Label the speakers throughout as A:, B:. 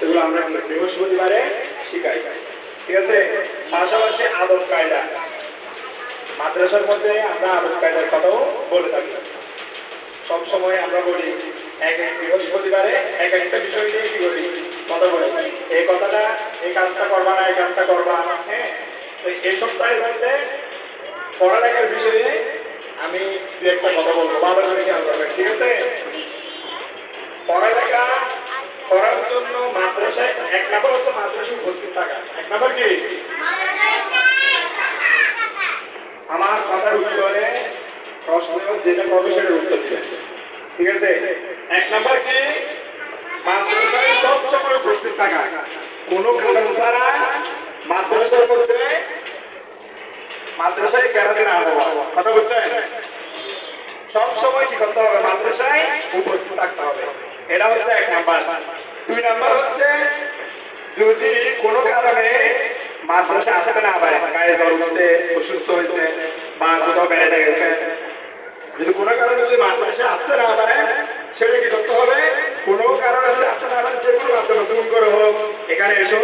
A: সেগুলো আমরা বৃহস্পতিবারে শিখাই, ঠিক আছে। পাশাপাশি আদব কায়দা, মাদ্রাসার মধ্যে আমরা আদব কায়দার কথাও বলে থাকি। সবসময় আমরা বলি এক এক বৃহস্পতিবারে এক একটা বিষয় নিয়ে কি বলি, কথা বলি। এই কথাটা, এই কাজটা করবা না, এই কাজটা করবা, হ্যাঁ। তো এই সপ্তাহের মধ্যে পড়ালেখার বিষয়ে আমি দু একটা কথা বলবো, ভালো করে খেয়াল করবেন, ঠিক আছে। পড়ালেখা করার জন্য মাদ্রাসায় এক নম্বর হচ্ছে মাদ্রাসায় উপস্থিত থাকা। এক নম্বর কি? আমার কথার উত্তরে প্রশ্ন যেটা করবে সেটার উত্তর দিবেন, ঠিক আছে। এক নম্বর কি? মাদ্রাসায় সবসময় উপস্থিত থাকা, কোনো কারণ ছাড়া মাদ্রাসার মধ্যে মাদ্রাসায় বেড়াতে না হওয়া, কথা বলছেন। সবসময় কি করতে হবে? মাদ্রাসায় উপস্থিত থাকতে হবে, এটা হচ্ছে এক নাম্বার। দুই নাম্বার হচ্ছে যদি কোনো কারণে মাদ্রাসায় আসতে না পারে, গায়ে জ্বর উঠছে, অসুস্থ হয়েছে বা কোথাও বেড়াতে গেছে, যদি কোনো কারণে যদি মাদ্রাসায় আসতে না পারে সেটা কি করতে হবে? কোনো কারণে যদি আসতে না পারে, যে কোনো মাধ্যমে তুমি করে হোক এখানে এসো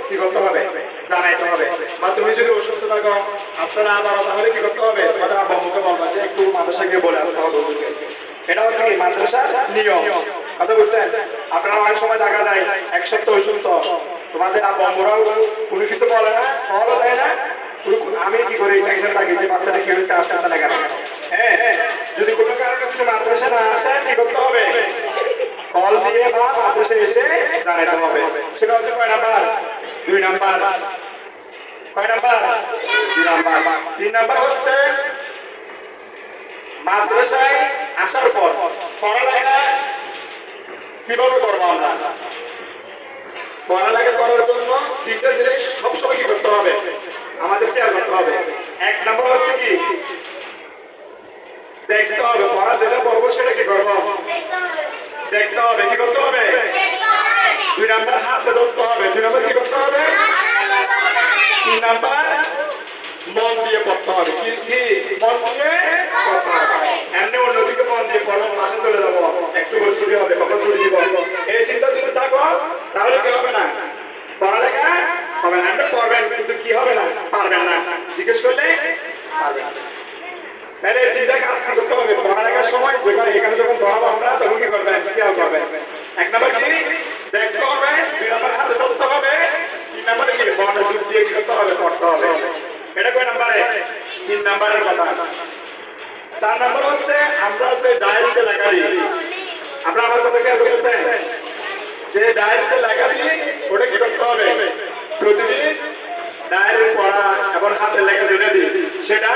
A: কি করতে হবে? জানাইতে হবে। বা তুমি যদি অসুস্থ থাকো, আসতে না পারো, তাহলে কি করতে হবে? তোমাদের আব্বা আম্মুকে বলবা যে একটু মাদ্রাসা গিয়ে বলে আসতে হবে। এটা হচ্ছে কি মাদ্রাসার নিয়ম, কথা বলছেন। আপনারা অনেক সময় দেখা যায় এক সপ্তাহ অসুস্থ, তোমাদের আব্বা আম্মুরাও কোনো কিছু বলে না, ফলও দেয় না। আমি কি করি, টেনশন থাকি যে বাচ্চাটা কি হয়েছে, আসতে না কেন। হ্যাঁ, যদি কোনো কারণে যদি মাদ্রাসা না আসে কি করতে হবে? কল দিয়ে বা মাদ্রাসায় এসে জানাতে হবে। সেটা হচ্ছে কয় নাম্বার? দুই নাম্বার। কয় নাম্বার? দুই নাম্বার। তিন নাম্বার হচ্ছে মাদ্রাসায় আসার পর পড়ালেখা কিভাবে করবো আমরা? পড়ালেখা করার জন্য তিনটা জিনিস সবসময় কি করতে হবে? আমাদের খেয়াল করতে হবে। এক নম্বর হচ্ছে কি? দেখতে হবে, পড়া যেটা পড়বো সেটা কি করবো? দেখতে হবে। কি করতে হবে? দুই নাম্বার হাতে ধরতে হবে। দুই নাম্বার কি করতে হবে? তিন নাম্বার মন দিয়ে পড়তে হবে। কি কি? মন দিয়ে পড়তে হবে। এমনি অন্যদিকে মন দিয়ে পড়ার পাশে চলে যাবো, একটু করে ছুটি হবে, কখন ছুটি দিব, এই চিন্তা যদি থাকো তাহলে কি হবে না? পড়ালেখা হবে না। আপনি পড়বেন কিন্তু কি হবে না? পারবেন না। জিজ্ঞেস করলে পারবেন না। তাহলে তিনটা কাজ কি করতে হবে পড়ালেখার সময়? যেখানে এখানে যখন পড়াবো আমরা তখন কি করবেন? খেয়াল করবেন। এক নম্বর কি? দেখতে হবে। দুই নম্বর হাতে ধরতে হবে। তিন নম্বরে কি? মনোযোগ দিয়ে কি করতে হবে? পড়তে হবে। এটা কয় নাম্বারে? তিন নাম্বারের কথা। চার নাম্বার হচ্ছে আমরা যে ডায়েরিতে লেখা দিই, আপনারা আমার কথা খেয়াল করেছেন? যে ডায়েরিতে লেখা দিই ওটা কি করতে হবে? প্রতিদিন ডায়েরি পড়া এবং হাতে লেখা যেটা দিই সেটা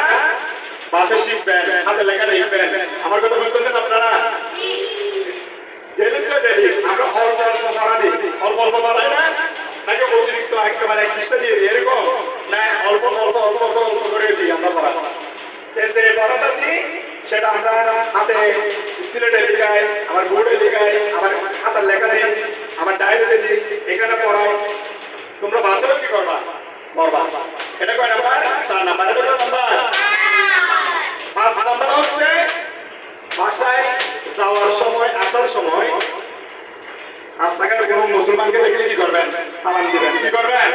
A: বাসে শিখবেন, হাতে লেখা লিখবেন। আমার কথা বুঝতেছেন আপনারা? ডেলি তো ডেলি আমরা অল্প অল্প পড়া দিই, অল্প অল্প পড়াই না, নাকি অতিরিক্ত একেবারে খ্রিস্টা দিয়ে দিই এরকম না? অল্প অল্প অল্প অল্প অল্প করে দিই আমরা পড়া। যে পড়াটা দিই সেটা আমরা হাতে সিলেটে লিখাই, আমার বোর্ডে লিখাই, আমার হাতের লেখা দিই, আমার ডায়েরিতে দিই, এখানে পড়াই। তোমরা বাসায়ও কি করবা? পড়বা। এটা কয় নাম্বার? চার নাম্বার। এটা কয় নাম্বার? পাঁচ নাম্বার হচ্ছে বাসায় যাওয়ার সময়, আসার সময় রাস্তাঘাটে কোনো মুসলমানকে দেখলে কি করবেন? সালাম দিবেন। কি করবেন?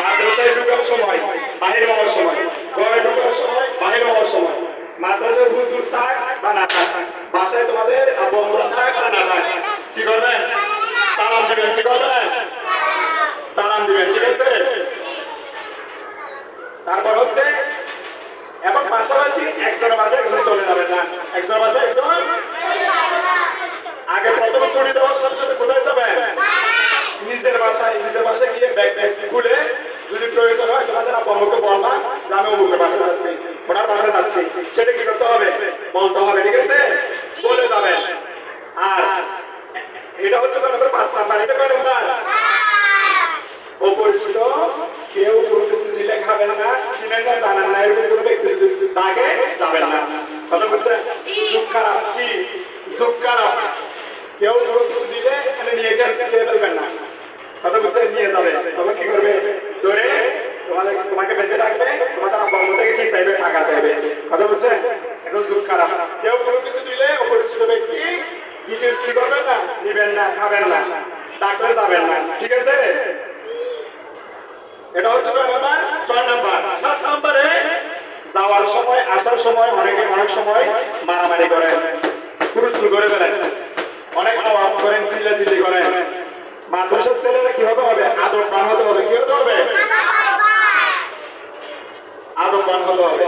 A: মাদ্রাসায় ঢুকার সময়, বাহির হওয়ার সময়, ঘরে ঢুকার সময়, বাহির হওয়ার সময়, মাদ্রাসায় হুজুর থাক বা না থাক, বাসায় তোমাদের আব্বু আম্মুরা থাক বা না থাক, কি করবেন? সালাম দিবেন। কি করবেন? সালাম দিবেন, ঠিক আছে। তারপর হচ্ছে এবং পাশাপাশি একজনের বাসায় একজন চলে যাবেন না, একজনের বাসায় একজন। আগে প্রথমে ছুটি দেওয়ার সাথে সাথে কোথায় যাবেন? নিজের বাসায়। নিজের বাসায় গিয়ে ব্যাগ খুলে যদি প্রয়োজন হয় তোমাদের আব্বু আম্মুকে বলবা যে আমি অমুকের বাসায় যাচ্ছি, ওনার বাসায় যাচ্ছি, সেটা কি করতে হবে? বলতে হবে, ঠিক আছে। বলে যাবেন। আর এটা হচ্ছে তোমাদের পাঁচ নাম্বার। এটা কয় নাম্বার? অপরিচিত কেউ কোনো কিছু দিলে খাবেন না, চিনেন না, জানেন না, এরকম কোনো ব্যক্তি তাকে যাবেন না। কথা বলছে? যুগ খারাপ। কি যুগ খারাপ? কেউ কোনো কিছু দিলে এখানে নিয়ে খেয়ে ফেলবেন না। কথা বলছে? নিয়ে যাবে, তখন কি করবে? ধরে তোমাকে বেঁধে রাখবে, তোমাদের আব্বু আম্মু থেকে কি চাইবে? টাকা চাইবে। কথা বলছে? এখন যুগ খারাপ। কেউ কোনো কিছু দিলে অপরিচিত ব্যক্তি কি করবেন না, নিবেন না, খাবেন না। ডাকলে যাবেন না, ঠিক আছে? এটা হচ্ছে কয় নাম্বার? 6 নাম্বার। 7 নাম্বারে যাওয়ার সময় আসার সময় অনেক সময় মারামারি করেন, হুড়োস্থুল করে ফেলেন, অনেক আওয়াজ করেন, চিল্লাচিল্লি করেন। মাদ্রাসার ছেলেরা কি হতে হবে? আদববান হতে হবে। কি হতে হবে? আদববান হতে হবে।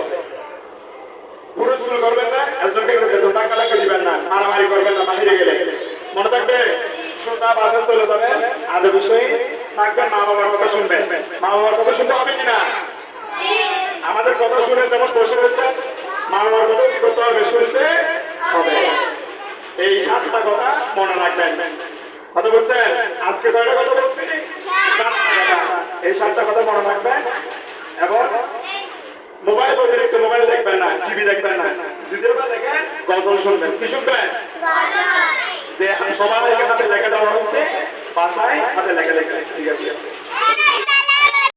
A: হুড়োস্থুল করবেন না, একজনকে ধাক্কা দিবেন না, মারামারি করবেন না বাহিরে গেলে। মনে থাকবে, সোজা বাসা চলে যাবেন, আদব বিষয়ে থাকবেন, মা বাবার কথা শুনবেন। মা বাবার কথা শুনতে হবে কিনা? আমাদের কথা শুনে যেমন বসে রয়েছেন, মা বাবার কথা কি করতে হবে? শুনতে হবে। এই 7টা কথা মনে রাখবেন। কথা বলছেন? আজকে কয়টা কথা বলছি? 7টা কথা। এই 7টা কথা মনে রাখবেন এবং মোবাইল অতিরিক্ত মোবাইল দেখবেন না, টিভি দেখবেন না। যদিও বা দেখেন, গজল শুনবেন। কি শুনবেন? যে সবাই হাতে লেখা দেওয়া হচ্ছে, বাসায় হাতে লেখা, ঠিক আছে?